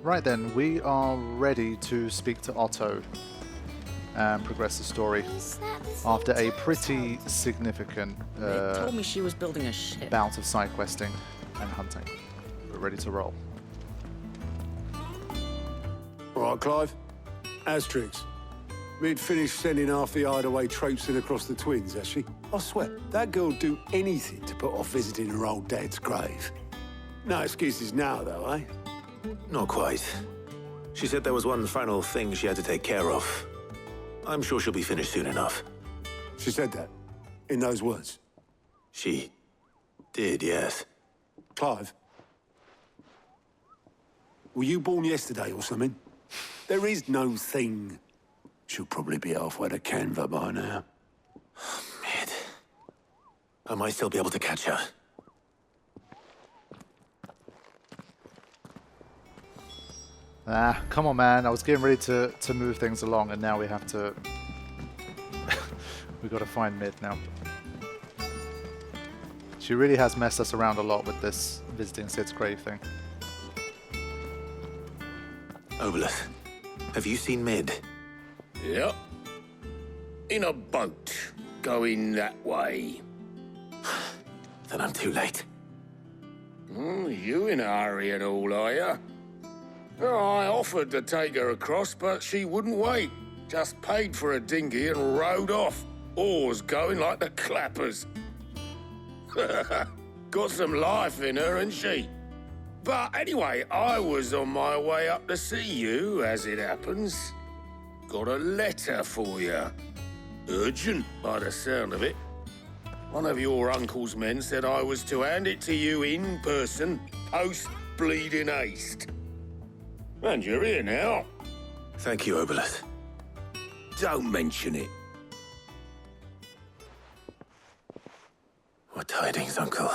Right then, we are ready to speak to Otto and progress the story after a pretty significant They told me she was building a ship. bout of side questing and hunting. We're ready to roll. All right, Clive. Asterix. Mid finished sending half the Hideaway traipsing across the twins, has she? I swear, that girl'd do anything to put off visiting her old dad's grave. No excuses now, though, eh? Not quite. She said there was one final thing she had to take care of. I'm sure she'll be finished soon enough. She said that? In those words? She did, yes. Clive? Were you born yesterday or something? There is no thing. She'll probably be halfway to Canva by now. Mid. I might still be able to catch her. Ah, come on, man. I was getting ready to move things along, and now we have to... We've got to find Mid now. She really has messed us around a lot with this visiting Sid's grave thing. Obolus, have you seen Mid? Yep. In a boat, going that way. Then I'm too late. You in a hurry and all, are you? Oh, I offered to take her across, but she wouldn't wait. Just paid for a dinghy and rowed off. Oars going like the clappers. Got some life in her, ain't she? But anyway, I was on my way up to see you, as it happens. Got a letter for you. Urgent, by the sound of it. One of your uncle's men said I was to hand it to you in person, post-bleeding haste. And you're here now. Thank you, Obolus. Don't mention it. What tidings, Uncle?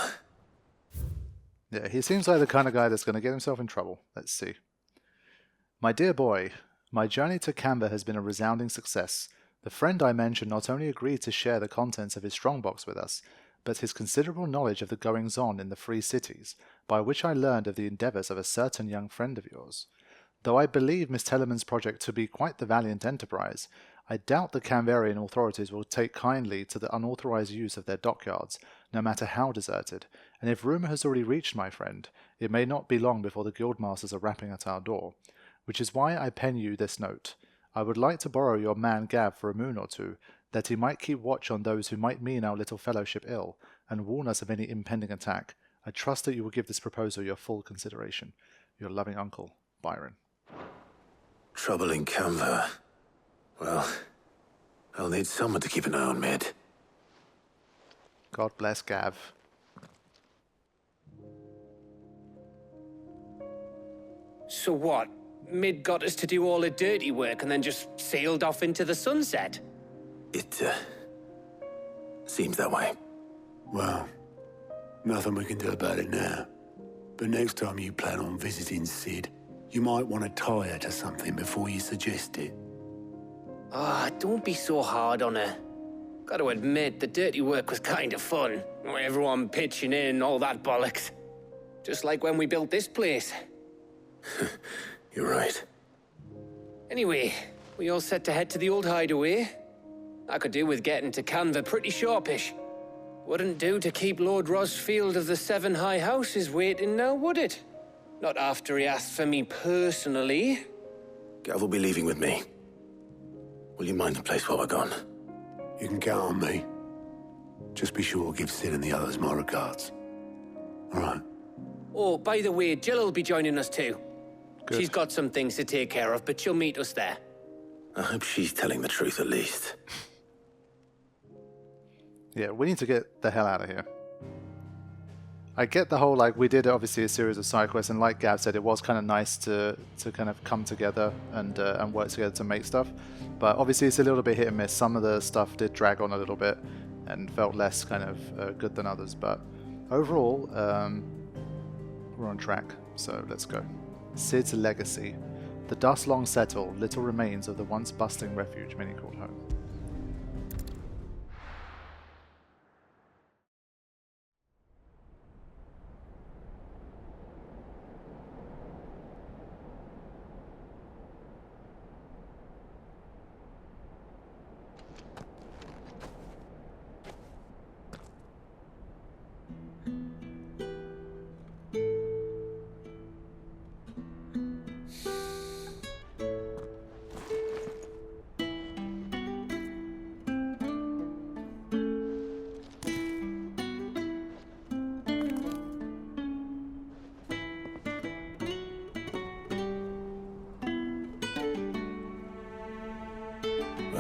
Yeah, he seems like the kind of guy that's going to get himself in trouble. Let's see. My dear boy, my journey to Canva has been a resounding success. The friend I mentioned not only agreed to share the contents of his strongbox with us, but his considerable knowledge of the goings-on in the free cities, by which I learned of the endeavours of a certain young friend of yours. Though I believe Miss Tellerman's project to be quite the valiant enterprise, I doubt the Canvarian authorities will take kindly to the unauthorized use of their dockyards, no matter how deserted, and if rumour has already reached my friend, it may not be long before the guildmasters are rapping at our door, which is why I pen you this note. I would like to borrow your man Gav for a moon or two, that he might keep watch on those who might mean our little fellowship ill, and warn us of any impending attack. I trust that you will give this proposal your full consideration. Your loving uncle, Byron. Trouble in Canva. Well, I'll need someone to keep an eye on Mid. God bless Gav. So what? Mid got us to do all the dirty work and then just sailed off into the sunset? It, seems that way. Well, nothing we can do about it now. But next time you plan on visiting Sid, you might want to tie her to something before you suggest it. Ah, don't be so hard on her. Gotta admit, the dirty work was kind of fun. Everyone pitching in, all that bollocks. Just like when we built this place. You're right. Anyway, we all set to head to the old hideaway. I could do with getting to Canva pretty sharpish. Wouldn't do to keep Lord Rosfield of the Seven High Houses waiting now, would it? Not after he asked for me personally. Gav will be leaving with me. Will you mind the place while we're gone? You can count on me. Just be sure to give Sid and the others my regards. All right. Oh, by the way, Jill will be joining us too. Good. She's got some things to take care of, but she'll meet us there. I hope she's telling the truth at least. Yeah, we need to get the hell out of here. I get the whole, like, we did obviously a series of side quests, and like Gav said, it was kind of nice to kind of come together and work together to make stuff. But obviously it's a little bit hit and miss. Some of the stuff did drag on a little bit and felt less kind of good than others. But overall, we're on track, so let's go. Sid's legacy. The dust long settle, little remains of the once bustling refuge many called home.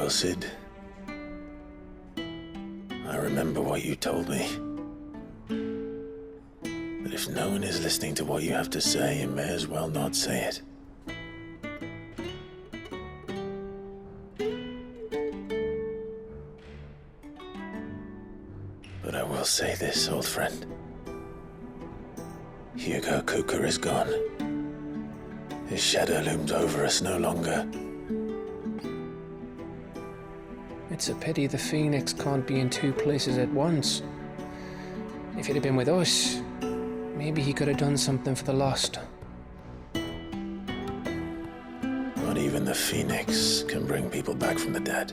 well, Sid. I remember what you told me. But if no one is listening to what you have to say, you may as well not say it. But I will say this, old friend. Hugo Kuka is gone. His shadow looms over us no longer. It's a pity the Phoenix can't be in two places at once. If he'd have been with us, maybe he could have done something for the lost. Not even the Phoenix can bring people back from the dead.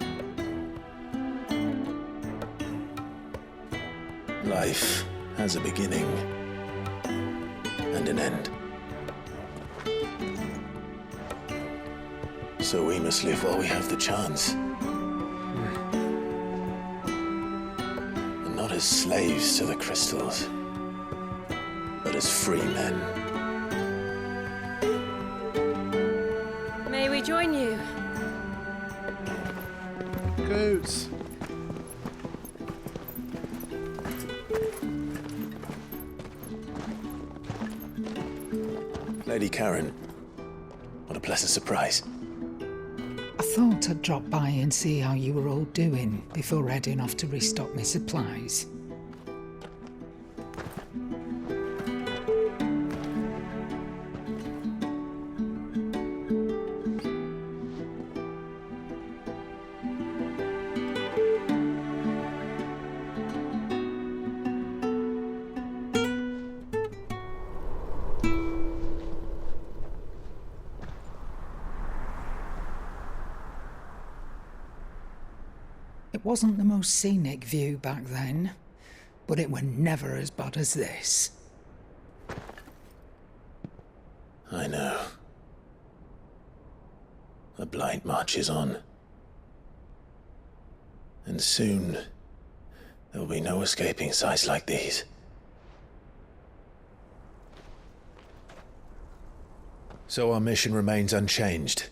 Life has a beginning and an end. So we must live while we have the chance. And not as slaves to the crystals, but as free men. May we join you? Goots. Lady Karen, what a pleasant surprise. I thought I'd drop by and see how you were all doing before heading off to restock my supplies. It wasn't the most scenic view back then, but it were never as bad as this. I know. The Blight marches on. And soon, there'll be no escaping sights like these. So our mission remains unchanged.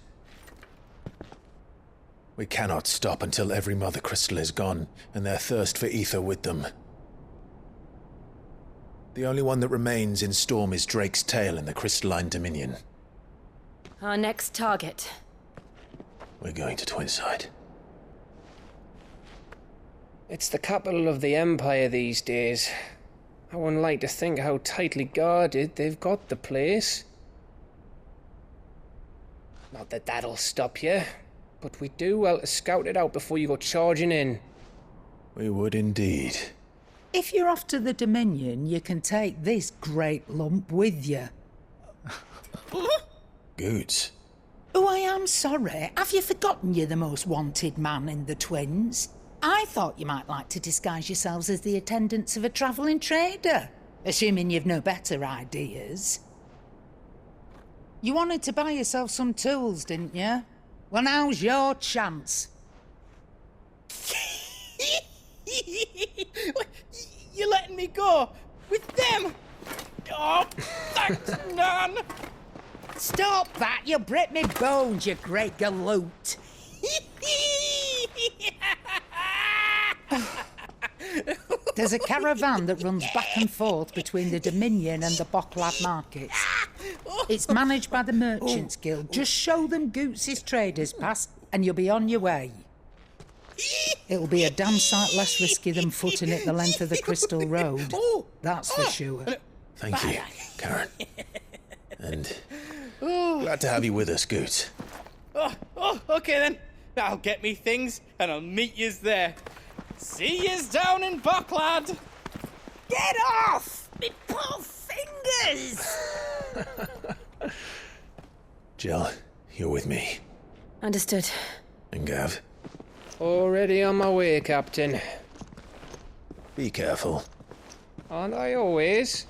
We cannot stop until every Mother Crystal is gone, and their thirst for ether with them. The only one that remains in Storm is Drake's Tail in the Crystalline Dominion. Our next target. We're going to Twinside. It's the capital of the Empire these days. I wouldn't like to think how tightly guarded they've got the place. Not that that'll stop you, but we do well to scout it out before you go charging in. We would indeed. If you're off to the Dominion, you can take this great lump with you. Goods. Oh, I am sorry. Have you forgotten you're the most wanted man in the Twins? I thought you might like to disguise yourselves as the attendants of a travelling trader, assuming you've no better ideas. You wanted to buy yourself some tools, didn't you? Well, now's your chance. You're letting me go with them? Oh, thanks, Nan. Stop that! You'll break me bones, you great galoot. There's a caravan that runs back and forth between the Dominion and the Bocklad markets. It's managed by the Merchants Guild. Just show them Goots' traders pass and you'll be on your way. It'll be a damn sight less risky than footing it the length of the Crystal Road. That's for sure. Thank you, Karen. And glad to have you with us, Goots. Okay then. I'll get me things and I'll meet yous there. See yous down in Bocklad. Get off! Me poor fingers! Jill, you're with me. Understood. And Gav, Already on my way, Captain. be careful. Aren't I always?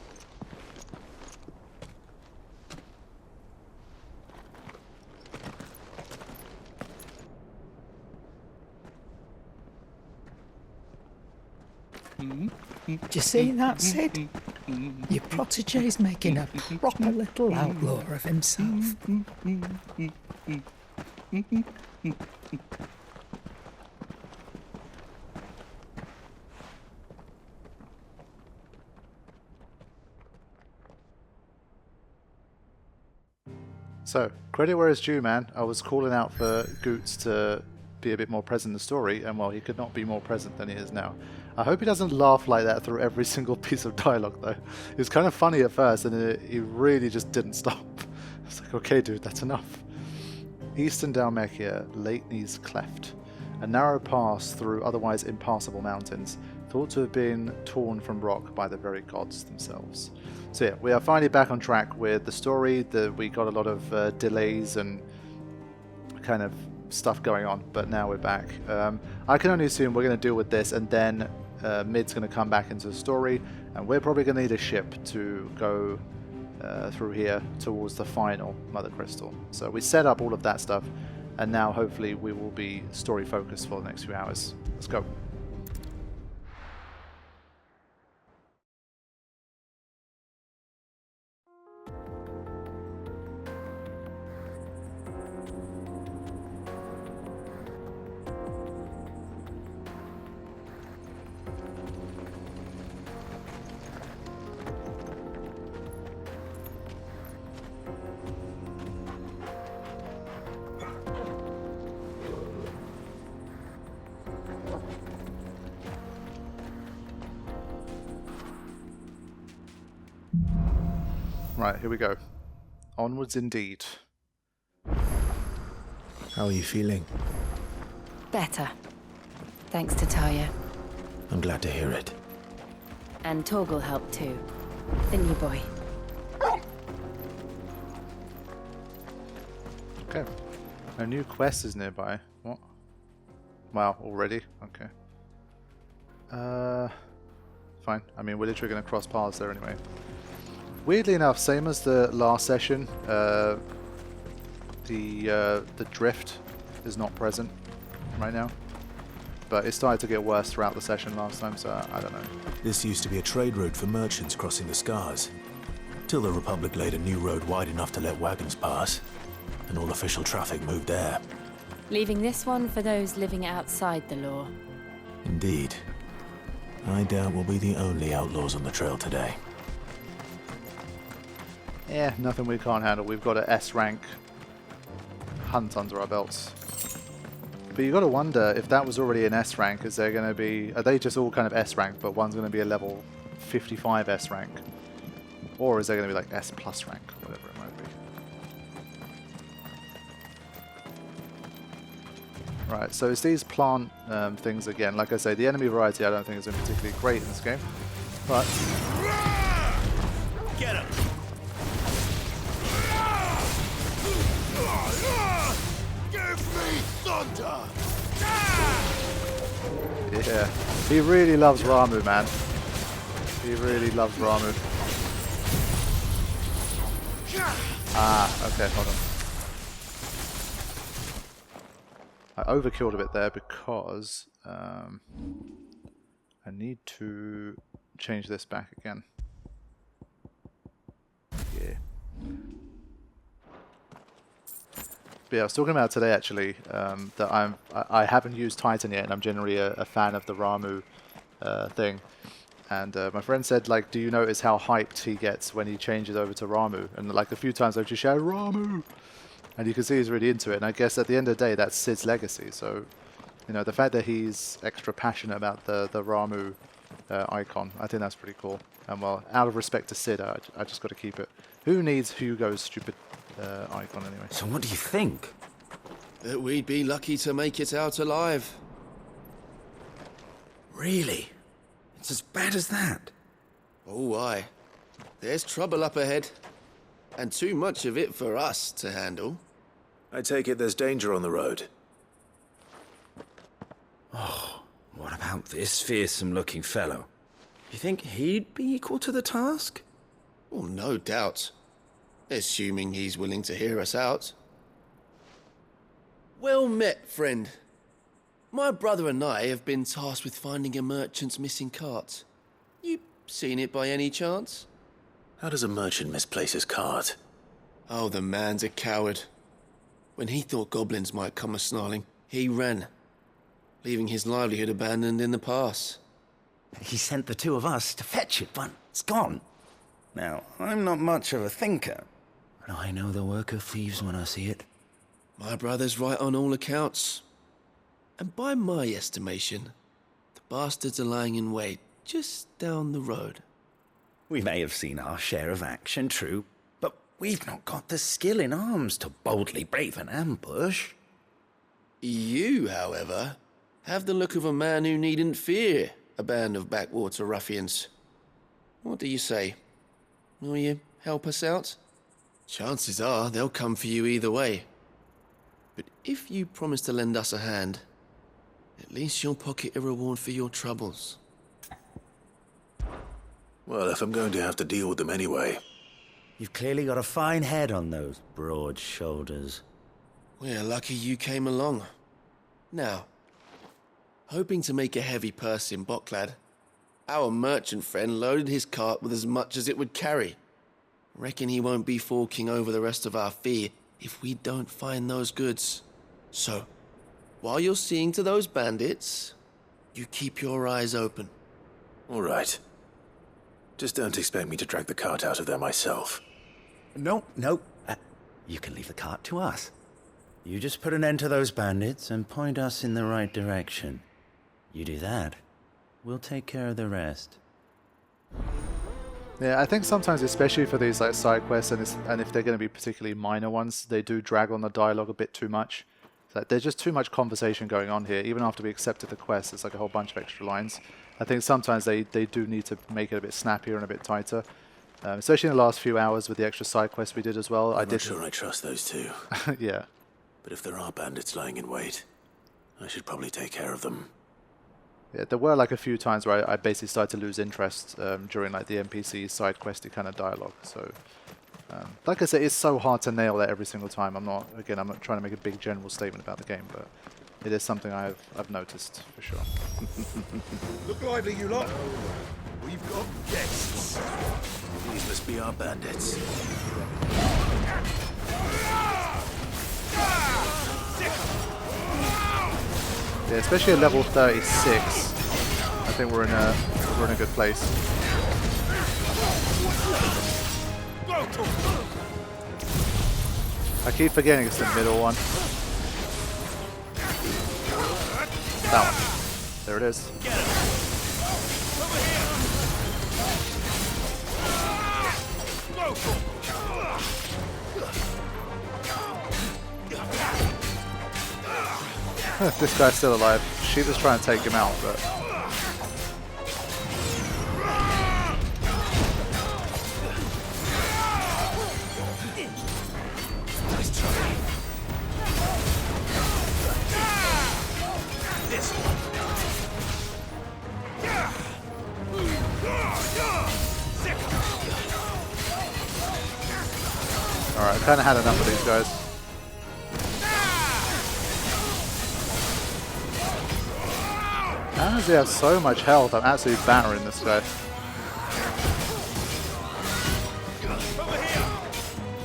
Do you see that, Sid? Your protege's making a proper little outlaw of himself. So, credit where it's due, man. I was calling out for Goots to be a bit more present in the story, and well, he could not be more present than he is now. I hope he doesn't laugh like that through every single piece of dialogue, though. It was kind of funny at first, and he really just didn't stop. It's like, okay, dude, that's enough. Eastern Dalmekia, Leitney's Cleft. A narrow pass through otherwise impassable mountains, thought to have been torn from rock by the very gods themselves. So yeah, we are finally back on track with the story. We got a lot of delays and kind of stuff going on, but now we're back. I can only assume we're going to deal with this, and then Mid's going to come back into the story, and we're probably going to need a ship to go through here towards the final Mother Crystal. So we set up all of that stuff, and now hopefully we will be story focused for the next few hours. Let's go. Right, here we go. Onwards indeed. How are you feeling? Better. Thanks to Taya. I'm glad to hear it. And Torgal helped too. The new boy. Okay. A new quest is nearby. What? Wow, already? Okay. Fine. I mean, we're literally going to cross paths there anyway. Weirdly enough, same as the last session, the drift is not present right now. But it started to get worse throughout the session last time, so I don't know. This used to be a trade route for merchants crossing the Scars, till the Republic laid a new road wide enough to let wagons pass, and all official traffic moved there. Leaving this one for those living outside the law. Indeed. I doubt we'll be the only outlaws on the trail today. Yeah, nothing we can't handle. We've got an S-rank hunt under our belts. But you got to wonder if that was already an S-rank, is there going to be... Are they just all kind of S-rank, but one's going to be a level 55 S-rank? Or is there going to be like S+ rank, whatever it might be. Right, so it's these plant things again. Like I say, the enemy variety I don't think is particularly great in this game. But... Get him! Give me thunder! Yeah, he really loves Ramu, man. He really loves Ramu. Ah, okay, hold on. I overkilled a bit there because I need to change this back again. Yeah. But yeah, I was talking about today actually that I haven't used Titan yet, and I'm generally a fan of the Ramu thing. And my friend said, like, do you notice how hyped he gets when he changes over to Ramu? And like a few times I've just shouted Ramu, and you can see he's really into it. And I guess at the end of the day, that's Sid's legacy. So, you know, the fact that he's extra passionate about the Ramu icon, I think that's pretty cool. And well, out of respect to Sid, I just got to keep it. Who needs Hugo's stupid icon anyway? So what do you think? That we'd be lucky to make it out alive. Really? It's as bad as that? Oh, aye. There's trouble up ahead. And too much of it for us to handle. I take it there's danger on the road. Oh, what about this fearsome-looking fellow? You think he'd be equal to the task? Oh, no doubt. Assuming he's willing to hear us out. Well met, friend. My brother and I have been tasked with finding a merchant's missing cart. You seen it by any chance? How does a merchant misplace his cart? Oh, the man's a coward. When he thought goblins might come a-snarling, he ran, leaving his livelihood abandoned in the pass. He sent the two of us to fetch it, but it's gone. Now, I'm not much of a thinker, but I know the work of thieves when I see it. My brother's right on all accounts. And by my estimation, the bastards are lying in wait just down the road. We may have seen our share of action, true, but we've not got the skill in arms to boldly brave an ambush. You, however, have the look of a man who needn't fear a band of backwater ruffians. What do you say? Will you help us out? Chances are they'll come for you either way. But if you promise to lend us a hand, at least you'll pocket a reward for your troubles. Well, if I'm going to have to deal with them anyway. You've clearly got a fine head on those broad shoulders. We're lucky you came along. Now, hoping to make a heavy purse in Boklad, our merchant friend loaded his cart with as much as it would carry. Reckon he won't be forking over the rest of our fee if we don't find those goods. So, while you're seeing to those bandits, you keep your eyes open. All right. Just don't expect me to drag the cart out of there myself. No. You can leave the cart to us. You just put an end to those bandits and point us in the right direction. You do that, we'll take care of the rest. Yeah, I think sometimes, especially for these like side quests, and if they're going to be particularly minor ones, they do drag on the dialogue a bit too much. So there's just too much conversation going on here. Even after we accepted the quest, it's like a whole bunch of extra lines. I think sometimes they do need to make it a bit snappier and a bit tighter. Especially in the last few hours with the extra side quests we did as well. I'm not sure I trust those two. Yeah. But if there are bandits lying in wait, I should probably take care of them. Yeah, there were like a few times where I basically started to lose interest during like the NPC side questy kind of dialogue. So, like I said, it's so hard to nail that every single time. I'm not trying to make a big general statement about the game, but it is something I've noticed for sure. Look lively, you lot. We've got guests. These must be our bandits. Yeah, especially at level 36, I think we're in a good place. I keep forgetting it's the middle one. That one. There it is. This guy's still alive. Shiva's trying to take him out, but... Alright, I kinda had enough of these guys. How does he have so much health? I'm absolutely battering this guy.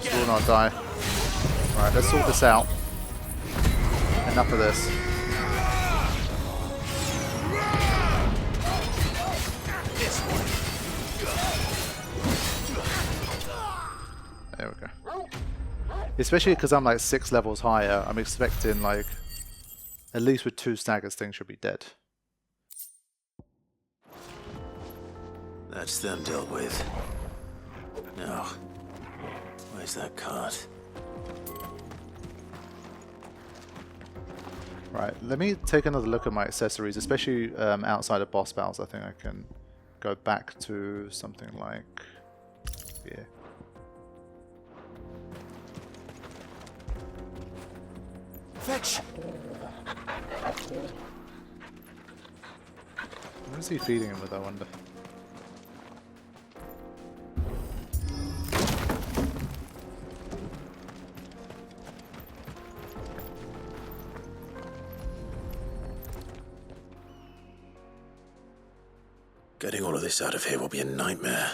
This will not die. Alright, let's sort this out. Enough of this. There we go. Especially because I'm like 6 levels higher, I'm expecting like, at least with 2 staggers, things should be dead. That's them dealt with. Now, where's that cart? Right, let me take another look at my accessories, especially outside of boss battles. I think I can go back to something like here. Fetch! What is he feeding him with, I wonder? Getting all of this out of here will be a nightmare.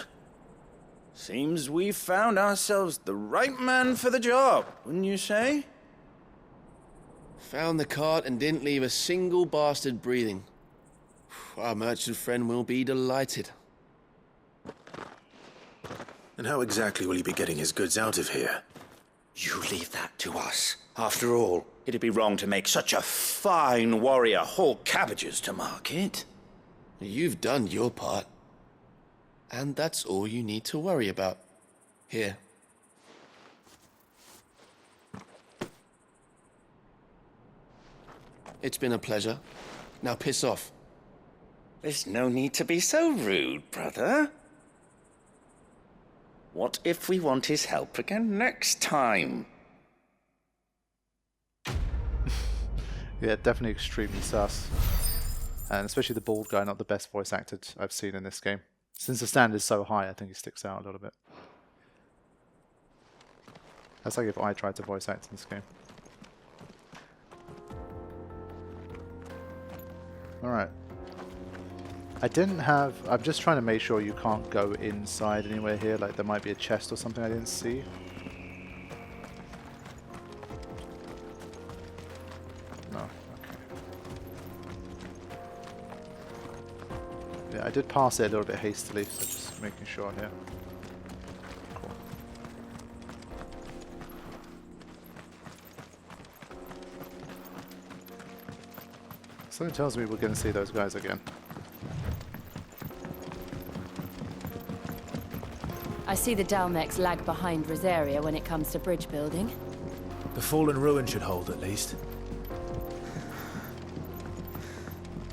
Seems we've found ourselves the right man for the job, wouldn't you say? Found the cart and didn't leave a single bastard breathing. Our merchant friend will be delighted. And how exactly will he be getting his goods out of here? You leave that to us. After all, it'd be wrong to make such a fine warrior haul cabbages to market. You've done your part. And that's all you need to worry about. Here. It's been a pleasure. Now piss off. There's no need to be so rude, brother. What if we want his help again next time? Yeah, definitely extremely sus. And especially the bald guy, not the best voice actor I've seen in this game. Since the standard is so high, I think he sticks out a little bit. That's like if I tried to voice act in this game. Alright. I'm just trying to make sure you can't go inside anywhere here, like there might be a chest or something I didn't see. No, okay. Yeah, I did pass it a little bit hastily, so just making sure here. Cool. Something tells me we're going to see those guys again. I see the Dalmex lag behind Rosaria when it comes to bridge building. The fallen ruin should hold, at least.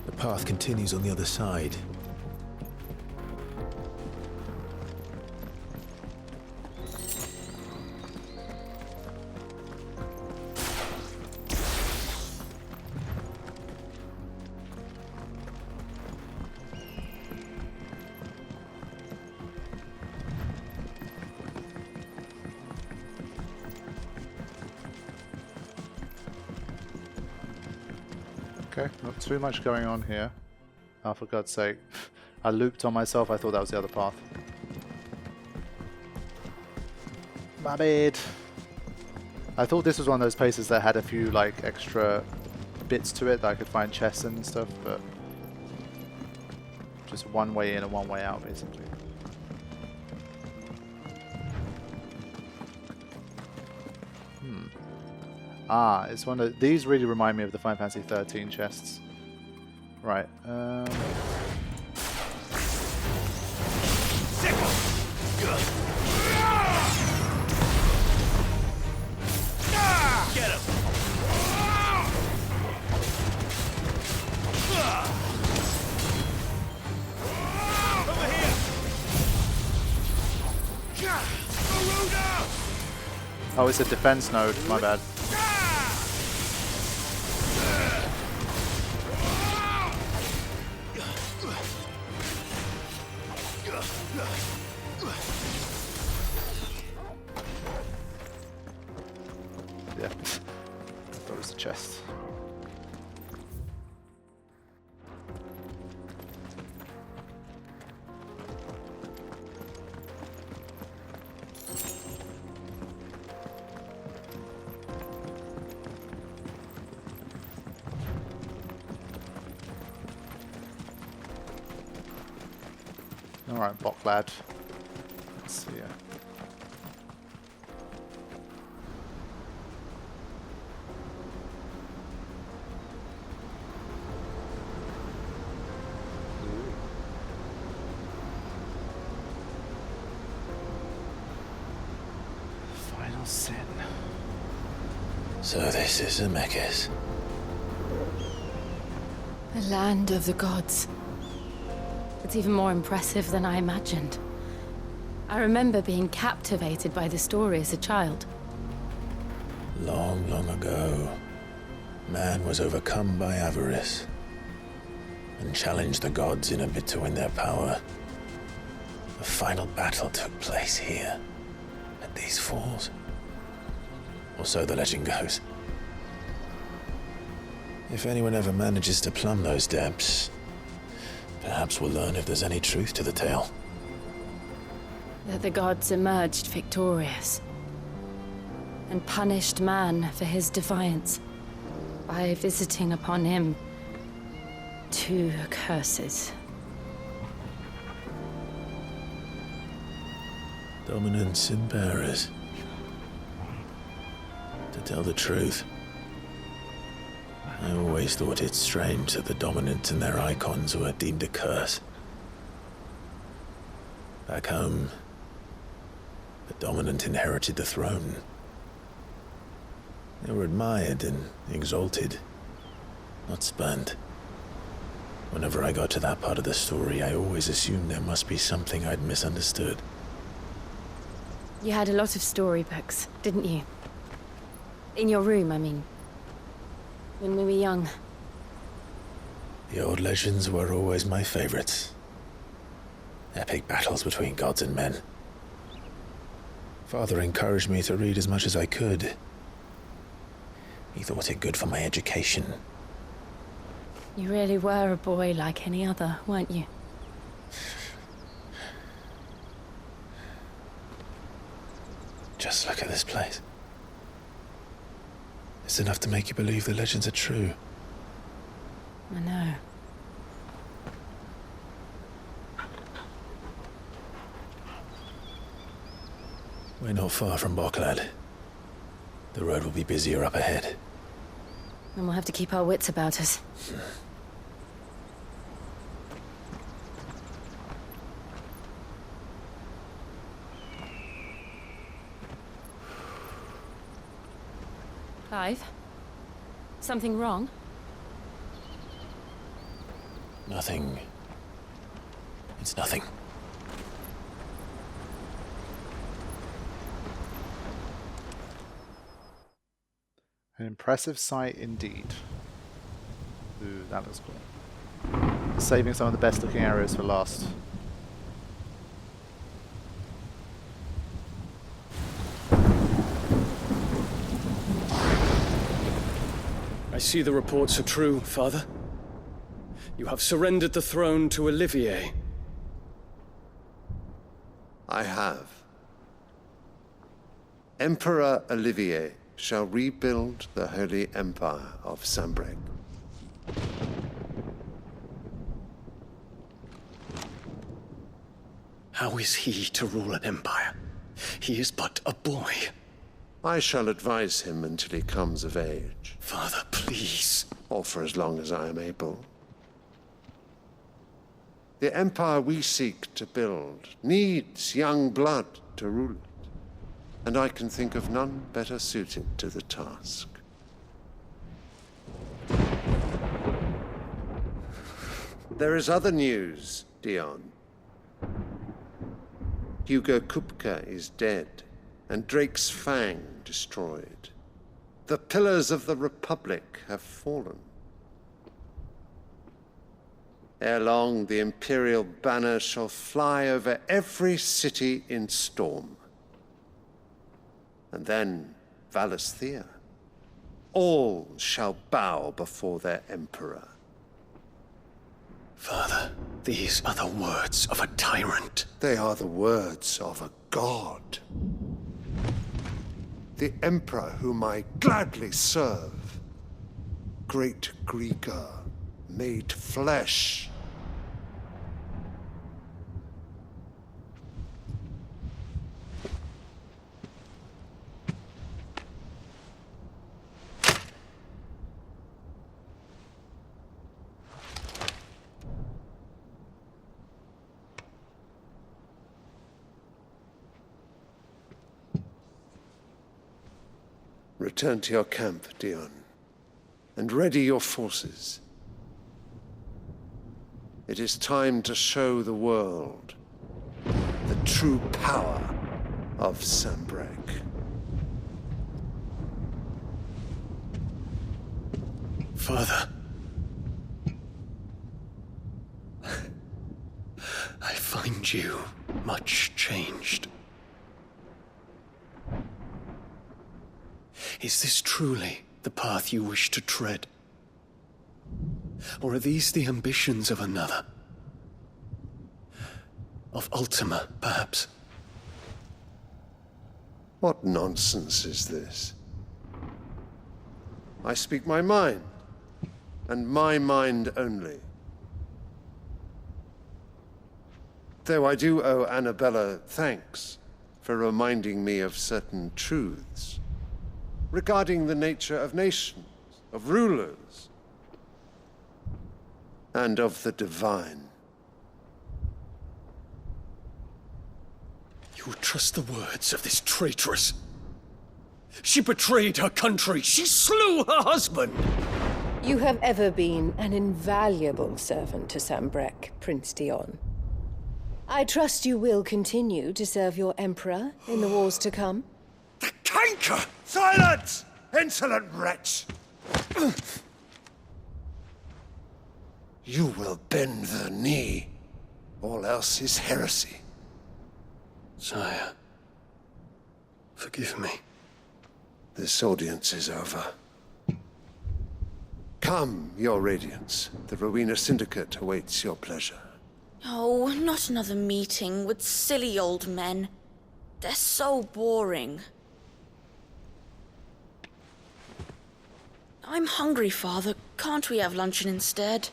The path continues on the other side. Okay, not too much going on here. Oh, for God's sake. I looped on myself, I thought that was the other path. My bad. I thought this was one of those places that had a few like extra bits to it that I could find chests and stuff, but just one way in and one way out basically. Ah, it's one of these really remind me of the Final Fantasy 13 chests. Right. Get him! Over here! Oh, it's a defense node. My bad. Yeah, I thought it was a chest. Alright, bot lad. Let's see ya. Final sin. So this is Zemeckis. The land of the gods. It's even more impressive than I imagined. I remember being captivated by the story as a child. Long, long ago, man was overcome by avarice and challenged the gods in a bid to win their power. The final battle took place here, at these falls. Or so the legend goes. If anyone ever manages to plumb those depths, perhaps we'll learn if there's any truth to the tale. That the gods emerged victorious and punished man for his defiance by visiting upon him 2 curses. Dominant sin bearers. To tell the truth, I always thought it strange that the dominant and their Eikons were deemed a curse. Back home, the dominant inherited the throne. They were admired and exalted, not spurned. Whenever I got to that part of the story, I always assumed there must be something I'd misunderstood. You had a lot of storybooks, didn't you? In your room, I mean. When we were young. The old legends were always my favorites. Epic battles between gods and men. Father encouraged me to read as much as I could. He thought it good for my education. You really were a boy like any other, weren't you? Just look at this place. It's enough to make you believe the legends are true. I know. We're not far from Boklad. The road will be busier up ahead. And we'll have to keep our wits about us. Clive? Something wrong? Nothing. It's nothing. An impressive sight indeed. Ooh, that looks cool. Saving some of the best looking areas for last. I see the reports are true, Father. You have surrendered the throne to Olivier. I have. Emperor Olivier shall rebuild the Holy Empire of Sanbreque. How is he to rule an empire? He is but a boy. I shall advise him until he comes of age. Father, please. Or for as long as I am able. The empire we seek to build needs young blood to rule it. And I can think of none better suited to the task. There is other news, Dion. Hugo Kupka is dead, and Drake's Fang destroyed. The pillars of the Republic have fallen. Ere long, the Imperial banner shall fly over every city in Storm. And then Valisthea. All shall bow before their emperor. Father, these are the words of a tyrant. They are the words of a god. The emperor whom I gladly serve. Great Greeker, made flesh. Return to your camp, Dion, and ready your forces. It is time to show the world the true power of Sanbreque. Father. I find you much changed. Is this truly the path you wish to tread? Or are these the ambitions of another? Of Ultima, perhaps? What nonsense is this? I speak my mind, and my mind only. Though I do owe Annabella thanks for reminding me of certain truths. regarding the nature of nations, of rulers, and of the divine. You would trust the words of this traitress? She betrayed her country. She slew her husband. You have ever been an invaluable servant to Sanbreque, Prince Dion. I trust you will continue to serve your Emperor in the wars to come. The canker! Silence! Insolent wretch! You will bend the knee. All else is heresy. Sire, forgive me. This audience is over. Come, your Radiance. The Rowena Syndicate awaits your pleasure. Oh, not another meeting with silly old men. They're so boring. I'm hungry, Father. Can't we have luncheon instead?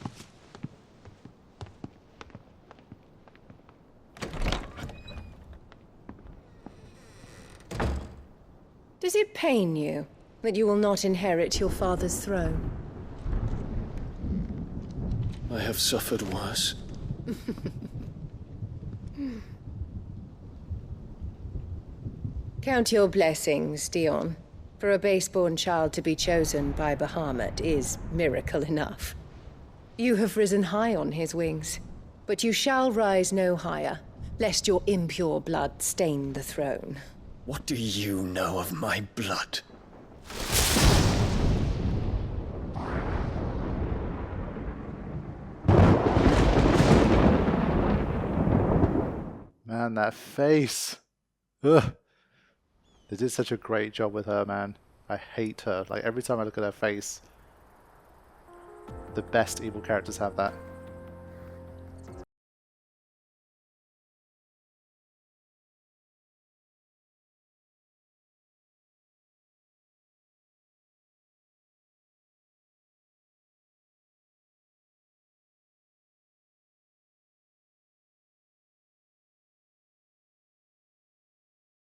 Does it pain you that you will not inherit your father's throne? I have suffered worse. Count your blessings, Dion. For a base-born child to be chosen by Bahamut is miracle enough. You have risen high on his wings, but you shall rise no higher, lest your impure blood stain the throne. What do you know of my blood? Man, that face. Ugh. They did such a great job with her, man. I hate her. Like, every time I look at her face, the best evil characters have that.